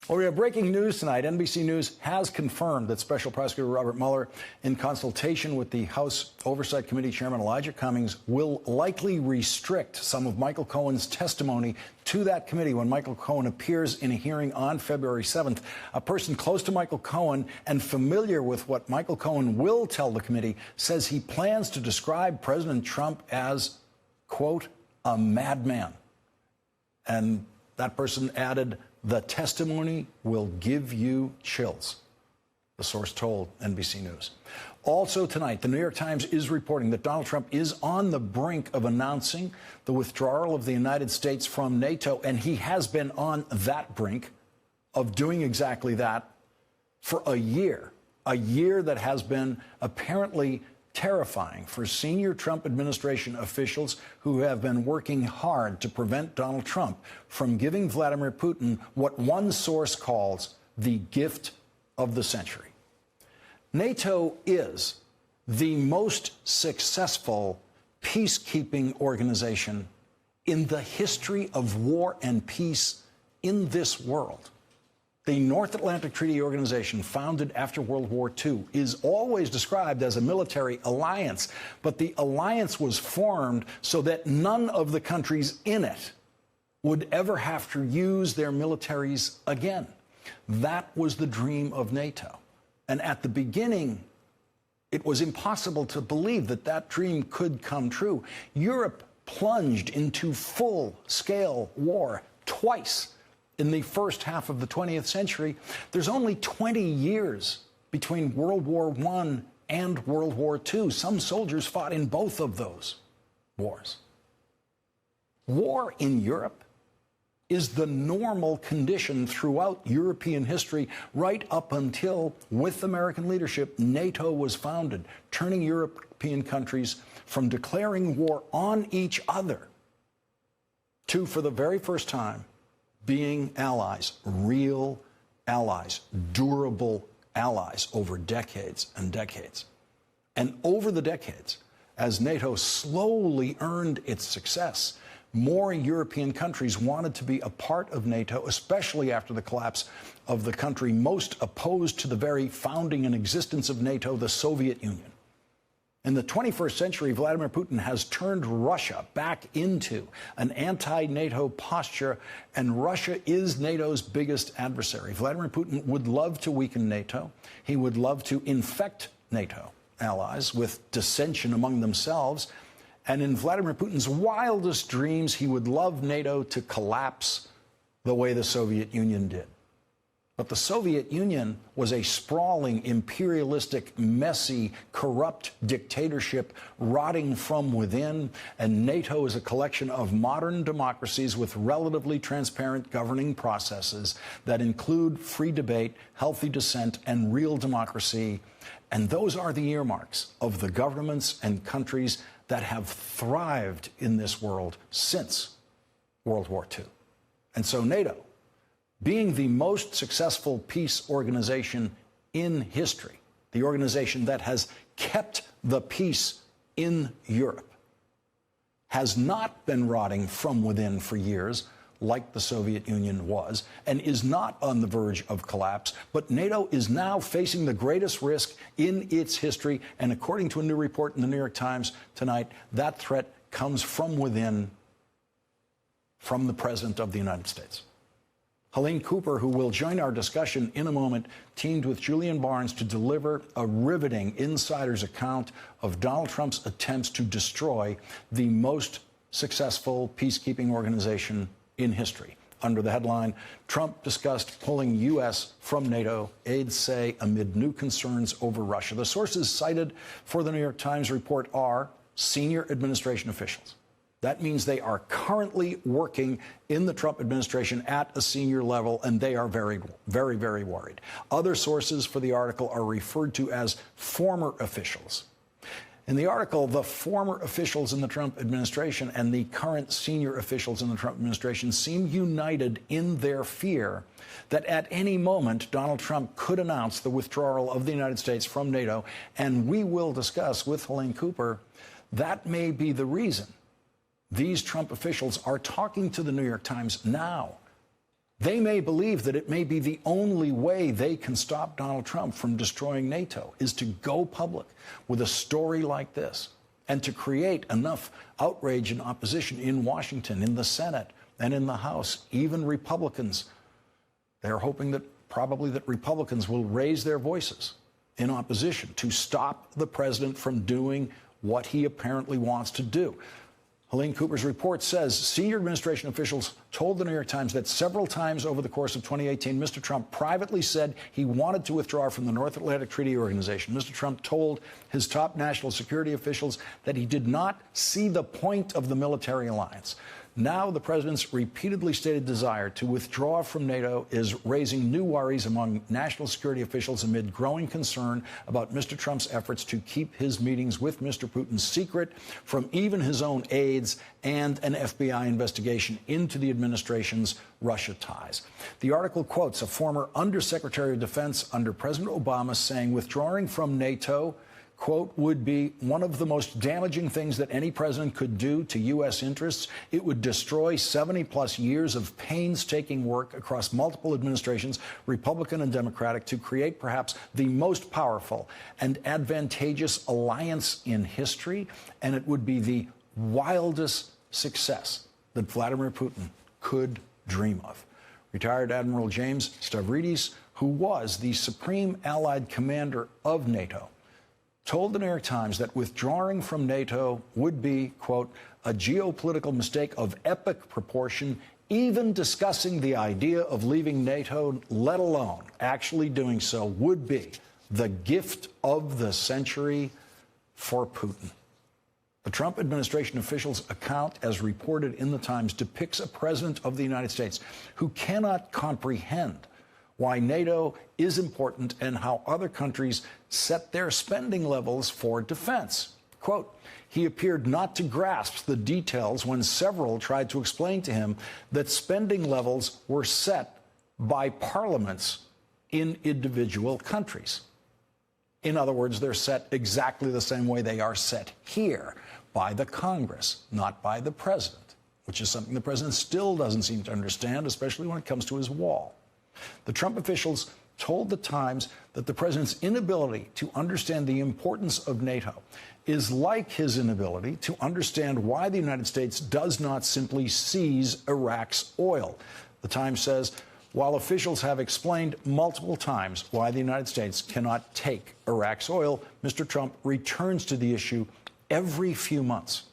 Well, we have breaking news tonight. NBC News has confirmed that Special Prosecutor Robert Mueller, in consultation with the House Oversight Committee Chairman Elijah Cummings, will likely restrict some of Michael Cohen's testimony to that committee when Michael Cohen appears in a hearing on February 7th. A person close to Michael Cohen and familiar with what Michael Cohen will tell the committee says he plans to describe President Trump as, quote, a madman. And that person added, "The testimony will give you chills," the source told NBC News. Also tonight, the New York Times is reporting that Donald Trump is on the brink of announcing the withdrawal of the United States from NATO, and he has been on that brink of doing exactly that for a year that has been apparently terrifying for senior Trump administration officials who have been working hard to prevent Donald Trump from giving Vladimir Putin what one source calls the gift of the century. NATO is the most successful peacekeeping organization in the history of war and peace in this world. The North Atlantic Treaty Organization, founded after World War II, is always described as a military alliance, but the alliance was formed so that none of the countries in it would ever have to use their militaries again. That was the dream of NATO. And at the beginning, it was impossible to believe that that dream could come true. Europe plunged into full-scale war twice in the first half of the 20th century. There's only 20 years between World War I and World War II. Some soldiers fought in both of those wars. War in Europe is the normal condition throughout European history, right up until, with American leadership, NATO was founded, turning European countries from declaring war on each other to, for the very first time, being allies, real allies, durable allies over decades and decades. And over the decades, as NATO slowly earned its success, more European countries wanted to be a part of NATO, especially after the collapse of the country most opposed to the very founding and existence of NATO, the Soviet Union. In the 21st century, Vladimir Putin has turned Russia back into an anti-NATO posture, and Russia is NATO's biggest adversary. Vladimir Putin would love to weaken NATO. He would love to infect NATO allies with dissension among themselves. And in Vladimir Putin's wildest dreams, he would love NATO to collapse the way the Soviet Union did. But the Soviet Union was a sprawling, imperialistic, messy, corrupt dictatorship rotting from within, and NATO is a collection of modern democracies with relatively transparent governing processes that include free debate, healthy dissent, and real democracy. And those are the earmarks of the governments and countries that have thrived in this world since World War II. And so NATO, being the most successful peace organization in history, the organization that has kept the peace in Europe, has not been rotting from within for years like the Soviet Union was, and is not on the verge of collapse. But NATO is now facing the greatest risk in its history, and according to a new report in the New York Times tonight, that threat comes from within, from the President of the United States. Helene Cooper, who will join our discussion in a moment, teamed with Julian Barnes to deliver a riveting insider's account of Donald Trump's attempts to destroy the most successful peacekeeping organization in history. Under the headline, Trump discussed pulling U.S. from NATO, aides say, amid new concerns over Russia. The sources cited for the New York Times report are senior administration officials. That means they are currently working in the Trump administration at a senior level, and they are very, very, very worried. Other sources for the article are referred to as former officials. In the article, the former officials in the Trump administration and the current senior officials in the Trump administration seem united in their fear that at any moment Donald Trump could announce the withdrawal of the United States from NATO. And we will discuss with Helene Cooper that may be the reason these Trump officials are talking to the New York Times now They may believe that it may be the only way they can stop Donald Trump from destroying NATO is to go public with a story like this and to create enough outrage and opposition in Washington, in the Senate, and in the House, even Republicans. They're hoping that probably that Republicans will raise their voices in opposition to stop the president from doing what he apparently wants to do. Helene Cooper's report says senior administration officials told the New York Times that several times over the course of 2018, Mr. Trump privately said he wanted to withdraw from the North Atlantic Treaty Organization. Mr. Trump told his top national security officials that he did not see the point of the military alliance. Now, the president's repeatedly stated desire to withdraw from NATO is raising new worries among national security officials amid growing concern about Mr. Trump's efforts to keep his meetings with Mr. Putin secret from even his own aides and an FBI investigation into the administration's Russia ties. The article quotes a former Undersecretary of Defense under President Obama saying withdrawing from NATO, quote, would be one of the most damaging things that any president could do to U.S. interests. It would destroy 70-plus years of painstaking work across multiple administrations, Republican and Democratic, to create perhaps the most powerful and advantageous alliance in history, and it would be the wildest success that Vladimir Putin could dream of. Retired Admiral James Stavridis, who was the supreme allied commander of NATO, told the New York Times that withdrawing from NATO would be, quote, a geopolitical mistake of epic proportion. Even discussing the idea of leaving NATO, let alone actually doing so, would be the gift of the century for Putin. The Trump administration officials' account, as reported in the Times, depicts a president of the United States who cannot comprehend why NATO is important and how other countries set their spending levels for defense. Quote, he appeared not to grasp the details when several tried to explain to him that spending levels were set by parliaments in individual countries. In other words, they're set exactly the same way they are set here, by the Congress, not by the president, which is something the president still doesn't seem to understand, especially when it comes to his wall. The Trump officials told the Times that the president's inability to understand the importance of NATO is like his inability to understand why the United States does not simply seize Iraq's oil. The Times says, while officials have explained multiple times why the United States cannot take Iraq's oil, Mr. Trump returns to the issue every few months.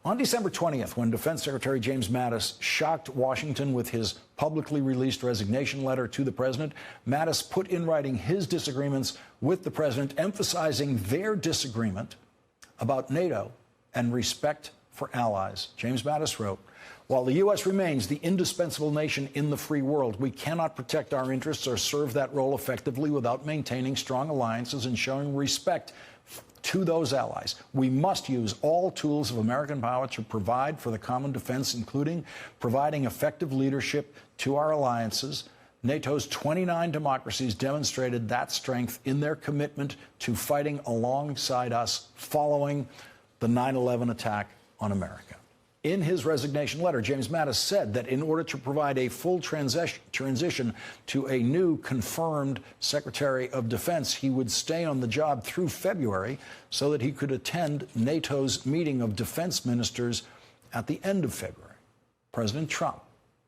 On December 20th, when Defense Secretary James Mattis shocked Washington with his publicly released resignation letter to the president, Mattis put in writing his disagreements with the president, emphasizing their disagreement about NATO and respect for allies. James Mattis wrote, while the U.S. remains the indispensable nation in the free world, we cannot protect our interests or serve that role effectively without maintaining strong alliances and showing respect to those allies. We must use all tools of American power to provide for the common defense, including providing effective leadership to our alliances. NATO's 29 democracies demonstrated that strength in their commitment to fighting alongside us following the 9/11 attack on America. In his resignation letter, James Mattis said that in order to provide a full transition to a new confirmed Secretary of Defense, he would stay on the job through February so that he could attend NATO's meeting of defense ministers at the end of February. President Trump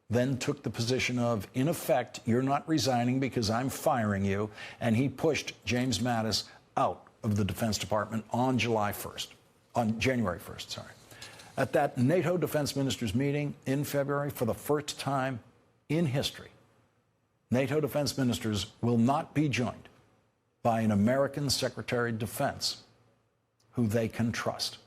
then took the position of, in effect, you're not resigning because I'm firing you, and he pushed James Mattis out of the Defense Department on January 1st. At that NATO defense ministers meeting in February, for the first time in history, NATO defense ministers will not be joined by an American Secretary of Defense who they can trust.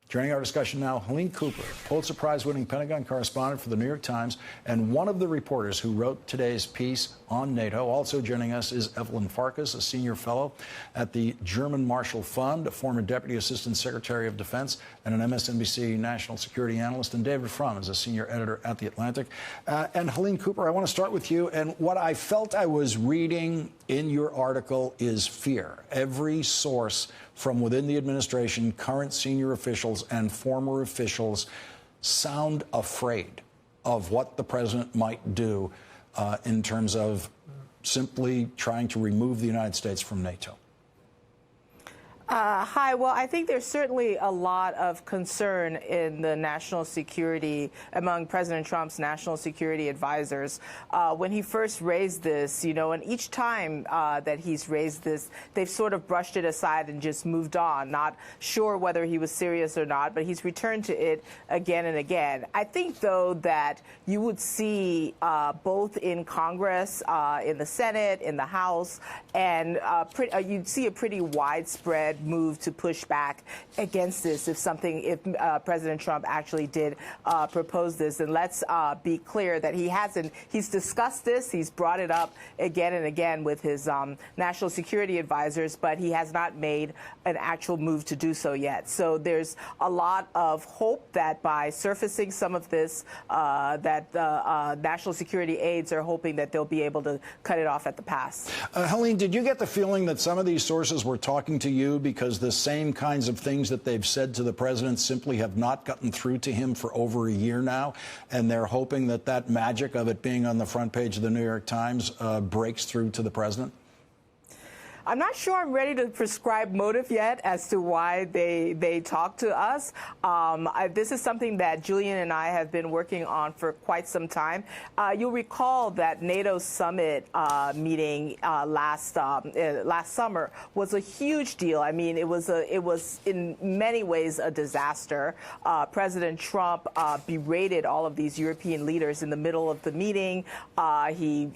Joining our discussion now, Helene Cooper, Pulitzer Prize-winning Pentagon correspondent for the New York Times and one of the reporters who wrote today's piece on NATO. Also joining us is Evelyn Farkas, a senior fellow at the German Marshall Fund, a former Deputy Assistant Secretary of Defense and an MSNBC national security analyst, and David Frum is a senior editor at The Atlantic. And Helene Cooper, I want to start with you. And what I felt I was reading in your article is fear. Every source from within the administration, current senior officials and former officials sound afraid of what the president might do in terms of simply trying to remove the United States from NATO? Hi. Well, I think there's certainly a lot of concern in the national security, among President Trump's national security advisors. When he first raised this, and each time that he's raised this, they've sort of brushed it aside and just moved on, not sure whether he was serious or not, but he's returned to it again and again. I think, though, that you would see both in Congress, in the Senate, in the House, and you'd see a pretty widespread move to push back against this if President Trump actually did propose this. And let's be clear that he's discussed this, he's brought it up again and again with his national security advisors, but he has not made an actual move to do so yet. So there's a lot of hope that by surfacing some of this, that national security aides are hoping that they'll be able to cut it off at the pass. Helene, did you get the feeling that some of these sources were talking to you because the same kinds of things that they've said to the president simply have not gotten through to him for over a year now, and they're hoping that that magic of it being on the front page of the New York Times breaks through to the president? I'm not sure I'm ready to prescribe motive yet as to why they talk to us. This is something that Julian and I have been working on for quite some time. You'll recall that NATO summit meeting last summer was a huge deal. I mean, it was in many ways a disaster. President Trump berated all of these European leaders in the middle of the meeting. He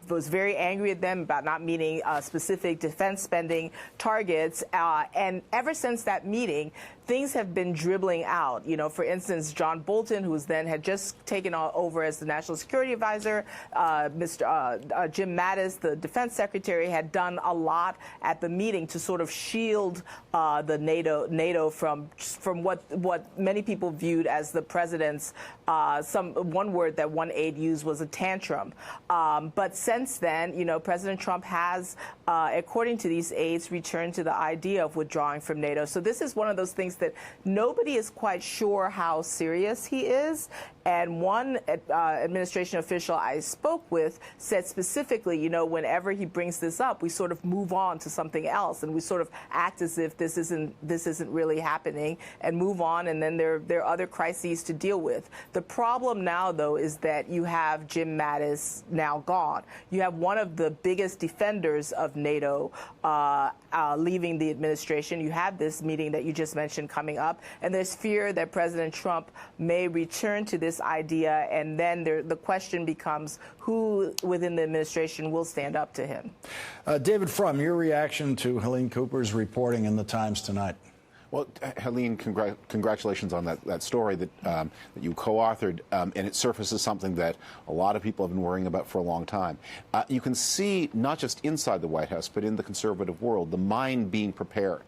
was very angry at them about not meeting specific defense spending targets, and ever since that meeting, things have been dribbling out. For instance, John Bolton, who had just taken over as the national security advisor, Jim Mattis, the defense secretary, had done a lot at the meeting to sort of shield the NATO from what many people viewed as the president's one word that one aide used was a tantrum. But since then, President Trump has, according to these aides, returned to the idea of withdrawing from NATO. So this is one of those things that nobody is quite sure how serious he is. And one administration official I spoke with said specifically, whenever he brings this up, we sort of move on to something else, and we sort of act as if this isn't really happening, and move on, and then there are other crises to deal with. The problem now, though, is that you have Jim Mattis now gone. You have one of the biggest defenders of NATO leaving the administration. You have this meeting that you just mentioned coming up, and there's fear that President Trump may return to this idea, and then the question becomes who within the administration will stand up to him. David Frum, your reaction to Helene Cooper's reporting in the Times tonight? Well, Helene, congratulations on that story that you co-authored, and it surfaces something that a lot of people have been worrying about for a long time. You can see, not just inside the White House, but in the conservative world, the mind being prepared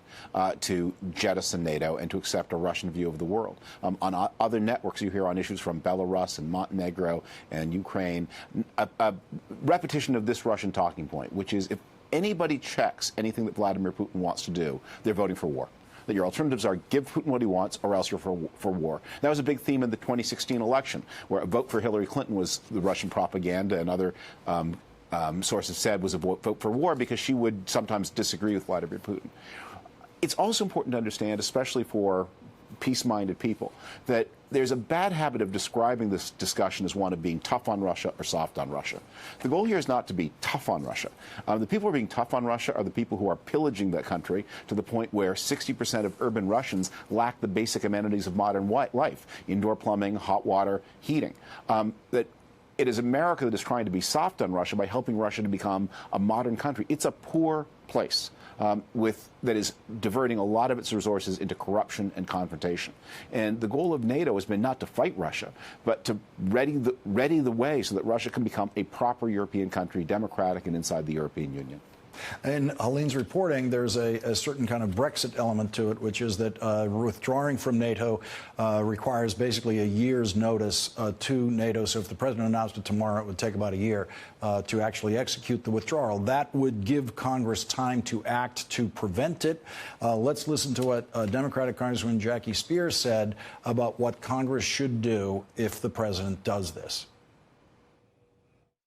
to jettison NATO and to accept a Russian view of the world. On other networks, you hear on issues from Belarus and Montenegro and Ukraine, a repetition of this Russian talking point, which is if anybody checks anything that Vladimir Putin wants to do, they're voting for war. That your alternatives are give Putin what he wants or else you're for war. That was a big theme in the 2016 election, where a vote for Hillary Clinton was the Russian propaganda, and other sources said was a vote for war because she would sometimes disagree with Vladimir Putin. It's also important to understand, especially for peace-minded people, that there's a bad habit of describing this discussion as one of being tough on Russia or soft on Russia. The goal here is not to be tough on Russia. The people who are being tough on Russia are the people who are pillaging that country to the point where 60% of urban Russians lack the basic amenities of modern life: indoor plumbing, hot water, heating. That it is America that is trying to be soft on Russia by helping Russia to become a modern country. It's a poor place. That is diverting a lot of its resources into corruption and confrontation. And the goal of NATO has been not to fight Russia, but to ready the way so that Russia can become a proper European country, democratic and inside the European Union. In Helene's reporting, there's a certain kind of Brexit element to it, which is that withdrawing from NATO requires basically a year's notice to NATO. So if the president announced it tomorrow, it would take about a year to actually execute the withdrawal. That would give Congress time to act to prevent it. Let's listen to what Democratic Congresswoman Jackie Spears said about what Congress should do if the president does this.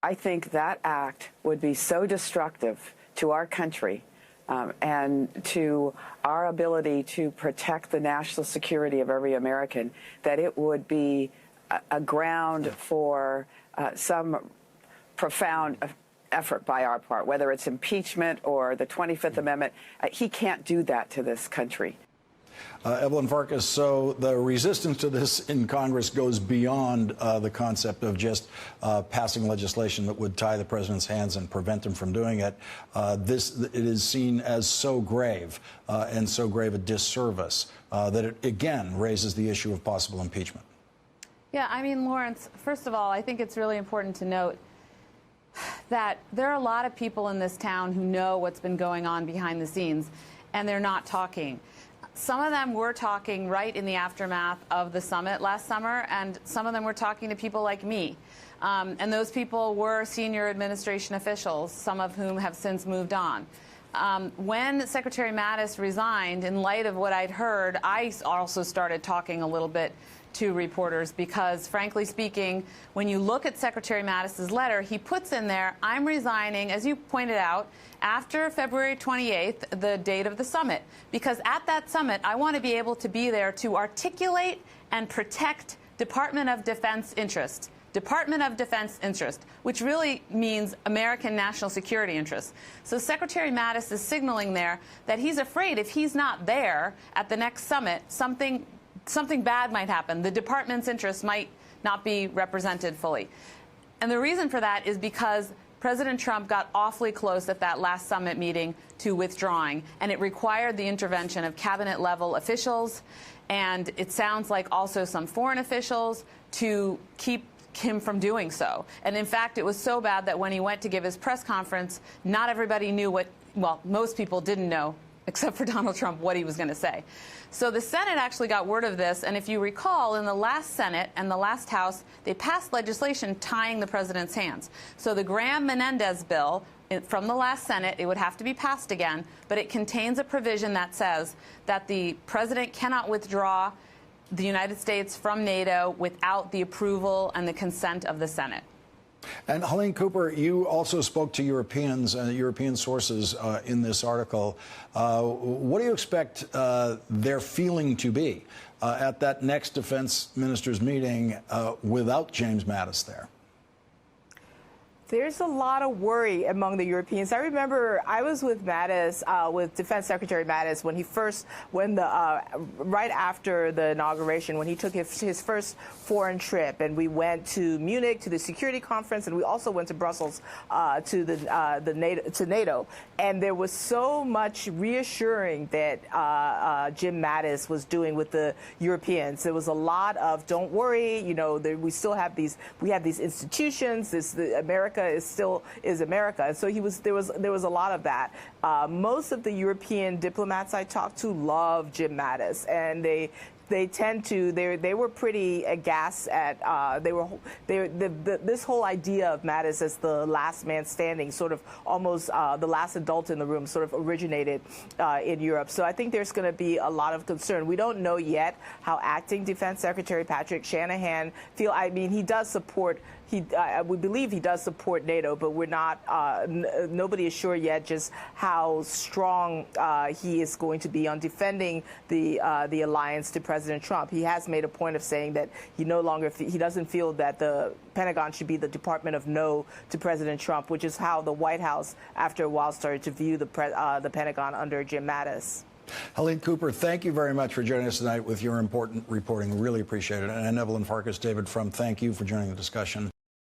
I think that act would be so destructive to our country and to our ability to protect the national security of every American that it would be a ground for some profound effort by our part, whether it's impeachment or the 25th Amendment. He can't do that to this country. Evelyn, Farkas, so the resistance to this in Congress goes beyond the concept of just passing legislation that would tie the president's hands and prevent him from doing it. It is seen as so grave and so grave a disservice that it, again, raises the issue of possible impeachment. Yeah, I mean, Lawrence, first of all, I think it's really important to note that there are a lot of people in this town who know what's been going on behind the scenes, and they're not talking. Some of them were talking right in the aftermath of the summit last summer, and some of them were talking to people like me. And those people were senior administration officials, some of whom have since moved on. When Secretary Mattis resigned, in light of what I'd heard, I also started talking a little bit to reporters because, frankly speaking, when you look at Secretary Mattis's letter, he puts in there, I'm resigning, as you pointed out, after February 28th, the date of the summit, because at that summit, I want to be able to be there to articulate and protect Department of Defense interests. Department of Defense interest, which really means American national security interests. So Secretary Mattis is signaling there that he's afraid if he's not there at the next summit, something bad might happen. The department's interests might not be represented fully. And the reason for that is because President Trump got awfully close at that last summit meeting to withdrawing, and it required the intervention of cabinet-level officials, and it sounds like also some foreign officials to keep him from doing so. And in fact, it was so bad that when he went to give his press conference, not everybody knew well, most people didn't know, except for Donald Trump, what he was going to say. So the Senate actually got word of this, and if you recall, in the last Senate and the last House, they passed legislation tying the president's hands. So the Graham-Menendez bill from the last Senate, it would have to be passed again, but it contains a provision that says that the president cannot withdraw the United States from NATO without the approval and the consent of the Senate. And Helene Cooper, you also spoke to Europeans and European sources in this article. What do you expect their feeling to be at that next defense ministers meeting without James Mattis there? There's a lot of worry among the Europeans. I remember I was with Mattis, with Defense Secretary Mattis, right after the inauguration, when he took his first foreign trip, and we went to Munich to the security conference, and we also went to Brussels to NATO. And there was so much reassuring that Jim Mattis was doing with the Europeans. There was a lot of "don't worry," we still have these institutions. America is America, and so there was a lot of that. Most of the European diplomats I talked to love Jim Mattis, and they were pretty aghast at this whole idea of Mattis as the last man standing, sort of almost the last adult in the room, sort of originated in Europe. So I think there's going to be a lot of concern. We don't know yet how acting Defense Secretary Patrick Shanahan feel. I mean, he does support. We believe he does support NATO, but we're not. Nobody is sure yet just how strong he is going to be on defending the alliance to President Trump. He has made a point of saying that he doesn't feel that the Pentagon should be the Department of No to President Trump, which is how the White House, after a while, started to view the Pentagon under Jim Mattis. Helene Cooper, thank you very much for joining us tonight with your important reporting. Really appreciate it. And Evelyn, Farkas, David Frum, thank you for joining the discussion.